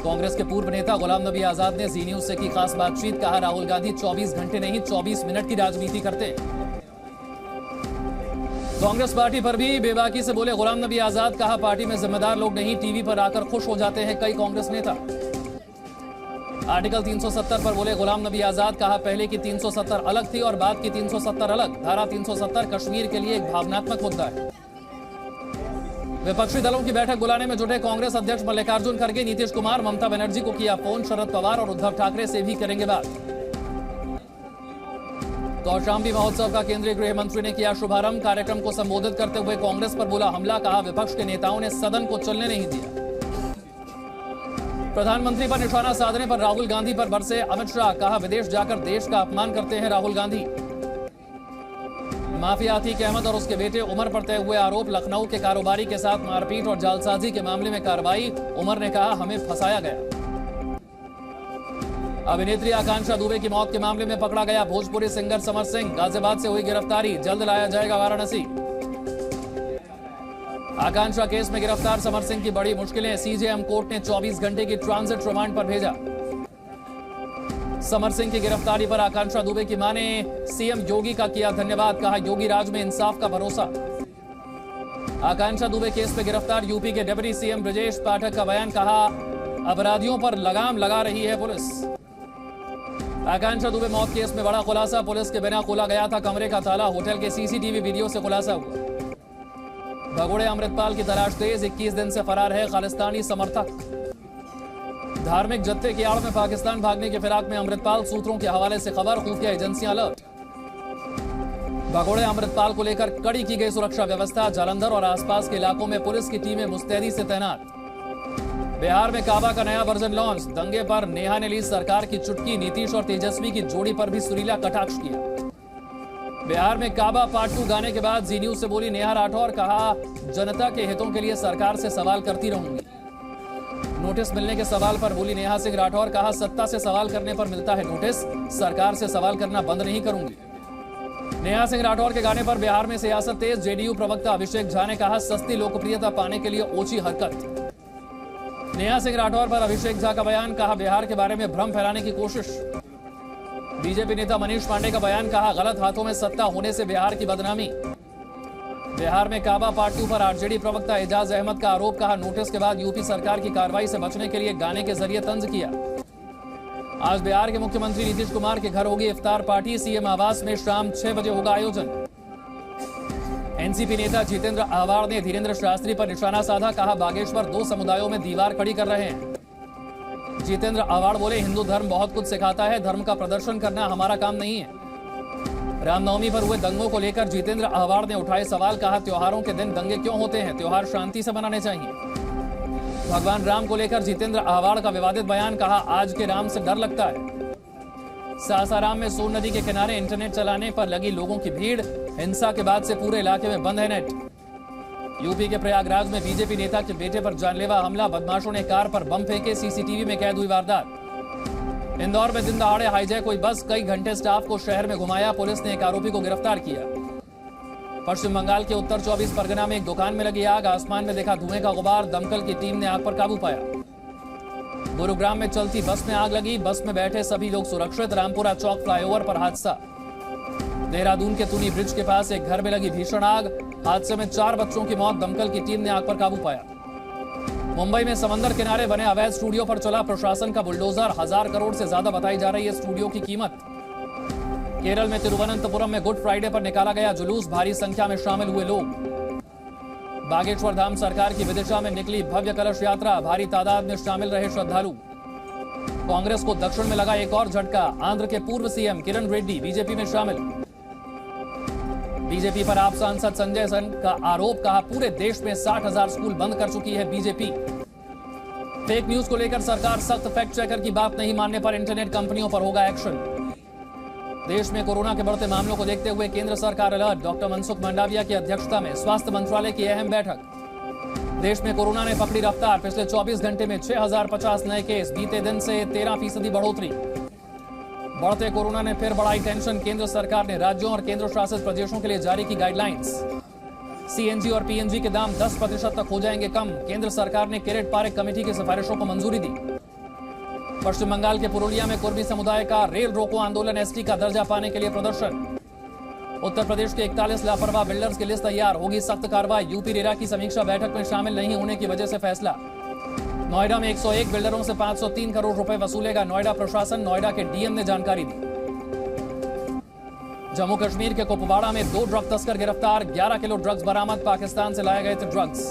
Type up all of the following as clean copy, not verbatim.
कांग्रेस के पूर्व नेता गुलाम नबी आजाद ने जी न्यूज से की खास बातचीत। कहा, राहुल गांधी 24 घंटे नहीं 24 मिनट की राजनीति करते। कांग्रेस पार्टी पर भी बेबाकी से बोले गुलाम नबी आजाद। कहा, पार्टी में जिम्मेदार लोग नहीं, टीवी पर आकर खुश हो जाते हैं कई कांग्रेस नेता। आर्टिकल 370 पर बोले गुलाम नबी आजाद। कहा, पहले की 370 अलग थी और बाद की 370 अलग। धारा 370 कश्मीर के लिए एक भावनात्मक मुद्दा है। विपक्षी दलों की बैठक बुलाने में जुटे कांग्रेस अध्यक्ष मल्लिकार्जुन खड़गे, नीतीश कुमार, ममता बनर्जी को किया फोन। शरद पवार और उद्धव ठाकरे से भी करेंगे बात। कौशाम्बी महोत्सव का केंद्रीय गृह मंत्री ने किया शुभारंभ। कार्यक्रम को संबोधित करते हुए कांग्रेस पर बोला हमला। कहा, विपक्ष के नेताओं ने सदन को चलने नहीं दिया। प्रधानमंत्री पर निशाना साधने पर राहुल गांधी पर बरसे अमित शाह। कहा, विदेश जाकर देश का अपमान करते हैं राहुल गांधी। माफिया अतीक अहमद और उसके बेटे उमर पर तय हुए आरोप। लखनऊ के कारोबारी के साथ मारपीट और जालसाजी के मामले में कार्रवाई। उमर ने कहा, हमें फंसाया गया। अभिनेत्री आकांक्षा दुबे की मौत के मामले में पकड़ा गया भोजपुरी सिंगर समर सिंह। गाजियाबाद से हुई गिरफ्तारी, जल्द लाया जाएगा वाराणसी। आकांक्षा केस में गिरफ्तार समर सिंह की बड़ी मुश्किलें। सीजेएम कोर्ट ने 24 घंटे की ट्रांजिट रिमांड पर भेजा। समर सिंह की गिरफ्तारी पर आकांक्षा दुबे की मां ने सीएम योगी का किया धन्यवाद। कहा, योगी राज में इंसाफ का भरोसा। आकांक्षा दुबे केस में गिरफ्तार यूपी के डिप्टी सीएम ब्रजेश पाठक का बयान। कहा, अपराधियों पर लगाम लगा रही है पुलिस। आकांक्षा दुबे मौत केस में बड़ा खुलासा। पुलिस के बिना खोला गया था कमरे का ताला। होटल के सीसीटीवी वीडियो से खुलासा हुआ। भगोड़े अमृतपाल की तलाश तेज। 21 दिन से फरार है खालिस्तानी समर्थक। धार्मिक जत्थे की आड़ में पाकिस्तान भागने के फिराक में अमृतपाल। सूत्रों के हवाले से खबर, खुफिया एजेंसियां अलर्ट। भगोड़े अमृतपाल को लेकर कड़ी की गई सुरक्षा व्यवस्था। जालंधर और आसपास के इलाकों में पुलिस की टीमें मुस्तैदी से तैनात। बिहार में काबा का नया वर्जन लॉन्च। दंगे पर नेहा ने ली सरकार की चुटकी। नीतीश और तेजस्वी की जोड़ी पर भी सुरीला कटाक्ष किया। बिहार में काबा पार्ट 2 गाने के बाद जी न्यूज से बोली नेहा राठौर। कहा, जनता के हितों के लिए सरकार से सवाल करती रहूंगी। नोटिस मिलने के सवाल पर बोली नेहा सिंह राठौर। कहा, सत्ता से सवाल करने पर मिलता है नोटिस, सरकार से सवाल करना बंद नहीं करूंगी। नेहा सिंह राठौर के गाने पर बिहार में सियासत तेज। जेडीयू प्रवक्ता अभिषेक झा ने कहा, सस्ती लोकप्रियता पाने के लिए ओछी हरकत। नेहा सिंह राठौर पर अभिषेक झा का बयान। कहा, बिहार के बारे में भ्रम फैलाने की कोशिश। बीजेपी नेता मनीष पांडे का बयान। कहा, गलत हाथों में सत्ता होने से बिहार की बदनामी। बिहार में काबा पार्ट 2 पर आरजेडी प्रवक्ता एजाज अहमद का आरोप। कहा, नोटिस के बाद यूपी सरकार की कार्रवाई से बचने के लिए गाने के जरिए तंज किया। आज बिहार के मुख्यमंत्री नीतीश कुमार के घर होगी इफ्तार पार्टी। सीएम आवास में शाम 6 बजे होगा आयोजन। एनसीपी नेता जितेंद्र आह्वाड़ ने धीरेन्द्र शास्त्री पर निशाना साधा। कहा, बागेश्वर 2 समुदायों में दीवार खड़ी कर रहे हैं। जितेंद्र आह्वाड़ बोले, हिंदू धर्म बहुत कुछ सिखाता है, धर्म का प्रदर्शन करना हमारा काम नहीं है। रामनवमी पर हुए दंगों को लेकर जितेंद्र आह्वाड़ ने उठाए सवाल। कहा, त्योहारों के दिन दंगे क्यों होते हैं, त्योहार शांति से मनाने चाहिए। भगवान राम को लेकर जितेंद्र आह्वाड़ का विवादित बयान। कहा, आज के राम से डर लगता है। सासाराम में सोन नदी के किनारे इंटरनेट चलाने पर लगी लोगों की भीड़। हिंसा के बाद से पूरे इलाके में बंद है नेट। यूपी के प्रयागराज में बीजेपी नेता के बेटे पर जानलेवा हमला। बदमाशों ने कार पर बम फेंके। सीसीटीवी में कैद हुई वारदात। इंदौर में दिन दहाड़े हाईजैक हुई बस। कई घंटे स्टाफ को शहर में घुमाया। पुलिस ने एक आरोपी को गिरफ्तार किया। पश्चिम बंगाल के उत्तर 24 परगना में एक दुकान में लगी आग। आसमान में देखा धुएं का गुबार। दमकल की टीम ने आग पर काबू पाया। गुरुग्राम में चलती बस में आग लगी। बस में बैठे सभी लोग सुरक्षित। रामपुरा चौक फ्लाईओवर पर हादसा। देहरादून के तुनी ब्रिज के पास एक घर में लगी भीषण आग। हादसे में 4 बच्चों की मौत। दमकल की टीम ने आग पर काबू पाया। मुंबई में समंदर किनारे बने अवैध स्टूडियो पर चला प्रशासन का बुलडोजर। 1000 करोड़ से ज्यादा बताई जा रही है स्टूडियो की कीमत। केरल में तिरुवनंतपुरम में गुड फ्राइडे पर निकाला गया जुलूस। भारी संख्या में शामिल हुए लोग। बागेश्वर धाम सरकार की विदिशा में निकली भव्य कलश यात्रा। भारी तादाद में शामिल रहे श्रद्धालु। कांग्रेस को दक्षिण में लगा एक और झटका। आंध्र के पूर्व सीएम किरण रेड्डी बीजेपी में शामिल। बीजेपी पर आप सांसद संजय सन का आरोप। कहा, पूरे देश में 60,000 स्कूल बंद कर चुकी है बीजेपी। फेक न्यूज को लेकर सरकार सख्त। फैक्ट चेकर की बात नहीं मानने पर इंटरनेट कंपनियों पर होगा एक्शन। देश में कोरोना के बढ़ते मामलों को देखते हुए केंद्र सरकार अलर्ट। डॉक्टर मनसुख मंडाविया की अध्यक्षता में स्वास्थ्य मंत्रालय की अहम बैठक। देश में कोरोना ने पकड़ी रफ्तार। पिछले 24 घंटे में 6050 नए केस। बीते दिन से 13% बढ़ोतरी। बढ़ते कोरोना ने फिर बढ़ाई टेंशन। केंद्र सरकार ने राज्यों और केंद्र शासित प्रदेशों के लिए जारी की गाइडलाइंस। सीएनजी और पीएनजी के दाम 10% तक हो जाएंगे कम। केंद्र सरकार ने किरेट पारेख कमेटी की सिफारिशों को मंजूरी दी। पश्चिम बंगाल के पुरुलिया में कुर्मी समुदाय का रेल रोको आंदोलन, एसटी का दर्जा पाने के लिए प्रदर्शन। उत्तर प्रदेश के 41 लापरवाह बिल्डर्स की लिस्ट तैयार, होगी सख्त कार्रवाई। यूपी रेरा की समीक्षा बैठक में शामिल नहीं होने की वजह से फैसला। नोएडा में 101 बिल्डरों से 503 करोड़ रुपए वसूलेगा नोएडा प्रशासन, नोएडा के डीएम ने जानकारी दी। जम्मू कश्मीर के कुपवाड़ा में 2 ड्रग तस्कर गिरफ्तार, 11 किलो ड्रग्स बरामद, पाकिस्तान से लाए गए थे ड्रग्स।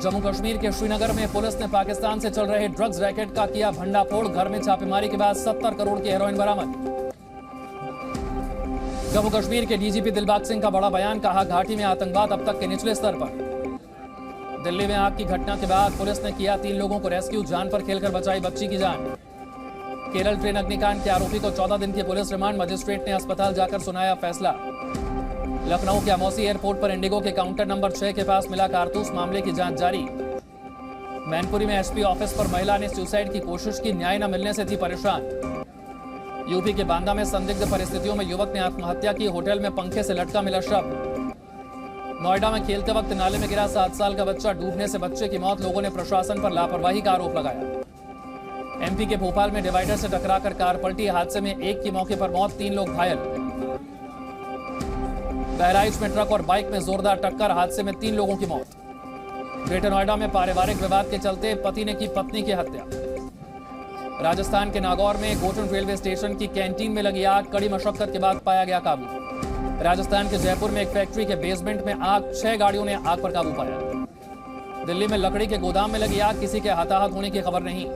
जम्मू कश्मीर के श्रीनगर में पुलिस ने पाकिस्तान से चल रहे ड्रग्स रैकेट का किया भंडाफोड़, घर में छापेमारी के बाद 70 करोड़ की हेरोइन बरामद। जम्मू कश्मीर के डीजीपी दिलबाग सिंह का बड़ा बयान, कहा घाटी में आतंकवाद अब तक के निचले स्तर पर। दिल्ली में आग की घटना के बाद पुलिस ने किया 3 लोगों को रेस्क्यू, जान पर खेलकर बचाई बच्ची की जान। केरल ट्रेन अग्निकांड के आरोपी को 14 दिन की पुलिस रिमांड, मजिस्ट्रेट ने अस्पताल जाकर सुनाया फैसला। लखनऊ के अमौसी एयरपोर्ट पर इंडिगो के काउंटर नंबर 6 के पास मिला कारतूस, मामले की जांच जारी। मैनपुरी में एसपी ऑफिस पर महिला ने सुसाइड की कोशिश की, न्याय न मिलने से थी परेशान। यूपी के बांदा में संदिग्ध परिस्थितियों में युवक ने आत्महत्या की, होटल में पंखे से लटका मिला शव। नोएडा में खेलते वक्त नाले में गिरा 7 साल का बच्चा, डूबने से बच्चे की मौत, लोगों ने प्रशासन पर लापरवाही का आरोप लगाया। एमपी के भोपाल में डिवाइडर से टकराकर कार पलटी, हादसे में एक की मौके पर मौत, 3 लोग घायल। बहराइच में ट्रक और बाइक में जोरदार टक्कर, हादसे में 3 लोगों की मौत। ग्रेटर नोएडा में पारिवारिक विवाद के चलते पति ने की पत्नी की हत्या। राजस्थान के नागौर में गोटन रेलवे स्टेशन की कैंटीन में लगी आग, कड़ी मशक्कत के बाद पाया गया काबू। राजस्थान के जयपुर में एक फैक्ट्री के बेसमेंट में आग, 6 गाड़ियों ने आग पर काबू पाया। दिल्ली में लकड़ी के गोदाम में लगी आग, किसी के हताहत होने की खबर नहीं।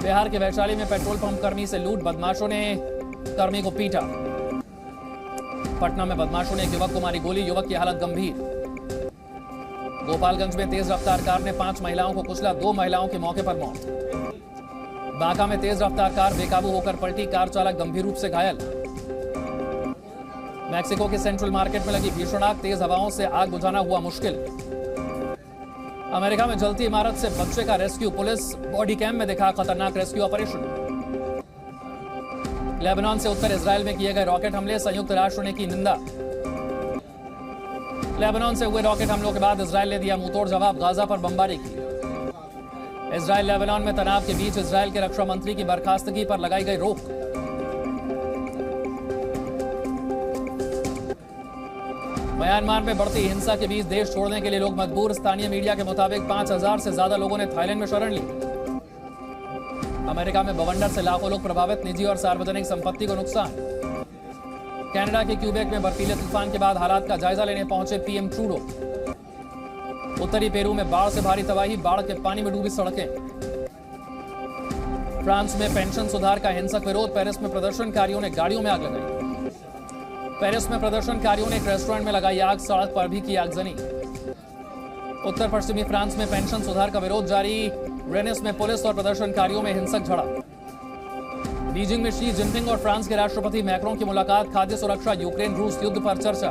बिहार के वैशाली में पेट्रोल पंप कर्मी से लूट, बदमाशों ने कर्मी को पीटा। पटना में बदमाशों ने एक युवक को मारी गोली, युवक की हालत गंभीर। गोपालगंज में तेज रफ्तार कार ने 5 महिलाओं को कुचला, 2 महिलाओं की मौके पर मौत। बांका में तेज रफ्तार कार बेकाबू होकर पलटी, कार चालक गंभीर रूप से घायल। मैक्सिको के सेंट्रल मार्केट में लगी भीषण आग, तेज हवाओं से आग बुझाना हुआ मुश्किल। अमेरिका में जलती इमारत से बच्चे का रेस्क्यू, पुलिस बॉडी कैम में दिखा खतरनाक रेस्क्यू ऑपरेशन। लेबनान से उत्तर इजराइल में किए गए रॉकेट हमले, संयुक्त राष्ट्र ने की निंदा। लेबनान से हुए रॉकेट हमलों के बाद इजराइल ने दिया मुंहतोड़ जवाब, गाजा पर बमबारी की। इजराइल लेबनान में तनाव के बीच इजराइल के रक्षा मंत्री की बर्खास्तगी पर लगाई गई रोक। म्यांमार में बढ़ती हिंसा के बीच देश छोड़ने के लिए लोग मजबूर, स्थानीय मीडिया के मुताबिक 5000 से ज्यादा लोगों ने थाईलैंड में शरण ली। अमेरिका में बवंडर से लाखों लोग प्रभावित, निजी और सार्वजनिक संपत्ति को नुकसान। कनाडा के क्यूबेक में बर्फीले तूफान के बाद हालात का जायजा लेने पहुंचे पीएम ट्रूडो। उत्तरी पेरू में बाढ़ से भारी तबाही, बाढ़ के पानी में डूबी सड़कें। फ्रांस में पेंशन सुधार का हिंसक विरोध, पेरिस में प्रदर्शनकारियों ने गाड़ियों में आग लगाई। पेरिस में प्रदर्शनकारियों ने एक रेस्टोरेंट में लगाई आग, सड़क पर भी की आगजनी। उत्तर पश्चिमी फ्रांस में पेंशन सुधार का विरोध जारी, रेनिस में पुलिस और प्रदर्शनकारियों में हिंसक झड़प। बीजिंग में शी जिनपिंग और फ्रांस के राष्ट्रपति मैक्रों की मुलाकात, खाद्य सुरक्षा, यूक्रेन रूस युद्ध पर चर्चा।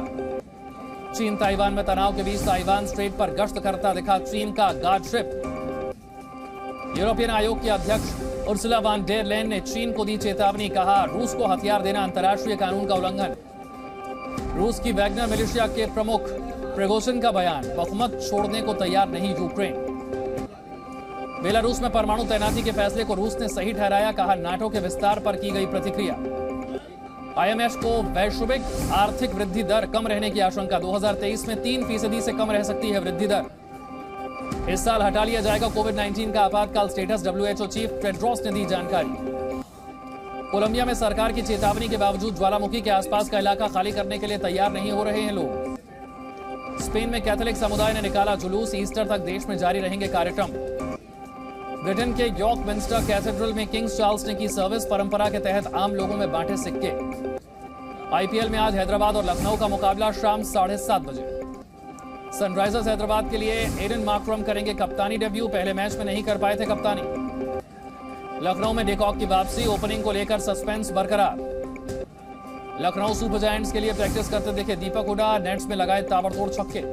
चीन ताइवान में तनाव के बीच ताइवान स्ट्रेट पर गश्त करता दिखा चीन का गार्ड शिप। यूरोपियन आयोग की अध्यक्ष उर्सुला वान डेर लेyen ने चीन को दी चेतावनी, कहा रूस को हथियार देना अंतर्राष्ट्रीय कानून का उल्लंघन। रूस की वैगनर मिलिशिया के प्रमुख प्रिगोजिन का बयान, बहुमत छोड़ने को तैयार नहीं यूक्रेन। बेलारूस में परमाणु तैनाती के फैसले को रूस ने सही ठहराया, कहा नाटो के विस्तार पर की गई प्रतिक्रिया। आईएमएफ को वैश्विक आर्थिक वृद्धि दर कम रहने की आशंका, 2023 में 3% से कम रह सकती है वृद्धि दर। इस साल हटा लिया जाएगा कोविड-19 का आपातकाल स्टेटस, डब्ल्यूएचओ चीफ टेड्रोस ने दी जानकारी। कोलंबिया में सरकार की चेतावनी के बावजूद ज्वालामुखी के आसपास का इलाका खाली करने के लिए तैयार नहीं हो रहे हैं लोग। स्पेन में कैथोलिक समुदाय ने निकाला जुलूस, ईस्टर तक देश में जारी रहेंगे कार्यक्रम। ब्रिटेन के यॉर्क मिंस्टर कैथेड्रल में किंग्स चार्ल्स ने की सर्विस, परंपरा के तहत आम लोगों में बांटे सिक्के। आईपीएल में आज हैदराबाद और लखनऊ का मुकाबला शाम 7:30 बजे। सनराइजर्स हैदराबाद के लिए एडन मार्करम करेंगे कप्तानी डेब्यू, पहले मैच में नहीं कर पाए थे कप्तानी। लखनऊ में डिकॉक की वापसी, ओपनिंग को लेकर सस्पेंस बरकरार। लखनऊ सुपर जायंट्स के लिए प्रैक्टिस करते दिखे दीपक हुडा, नेट्स में लगाए ताबड़तोड़ छक्के।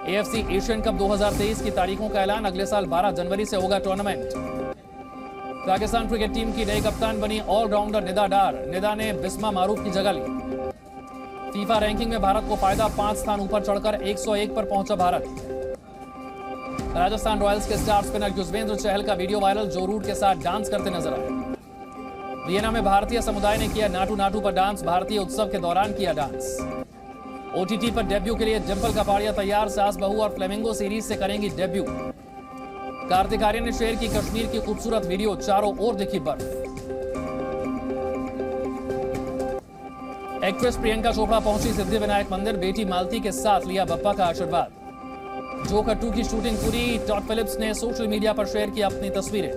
एएफसी एशियन कप 2023 की तारीखों का ऐलान, अगले साल 12 जनवरी से होगा टूर्नामेंट। पाकिस्तान क्रिकेट टीम की नई कप्तान बनी ऑलराउंडर निदा डार, निदा ने बिस्मा मारूफ की जगह ली। फीफा रैंकिंग में भारत को फायदा, 5 स्थान ऊपर चढ़कर 101 पर पहुंचा भारत। राजस्थान रॉयल्स के स्टार स्पिनर युजवेंद्र चहल का वीडियो वायरल, जो रूट के साथ डांस करते नजर आए। वियना में भारतीय समुदाय ने किया नाटू नाटू पर डांस, भारतीय उत्सव के दौरान किया डांस। ओटीटी पर डेब्यू के लिए डिंपल कपाड़िया तैयार, सास बहू और फ्लेमिंगो सीरीज से करेंगी डेब्यू। कार्तिक आर्यन ने शेयर की कश्मीर की खूबसूरत वीडियो, चारों ओर दिखी बर्फ। एक्ट्रेस प्रियंका चोपड़ा पहुंची सिद्धिविनायक मंदिर, बेटी मालती के साथ लिया बप्पा का आशीर्वाद। जोकर 2 की शूटिंग पूरी, टॉड फिलिप्स ने सोशल मीडिया पर शेयर की अपनी तस्वीरें।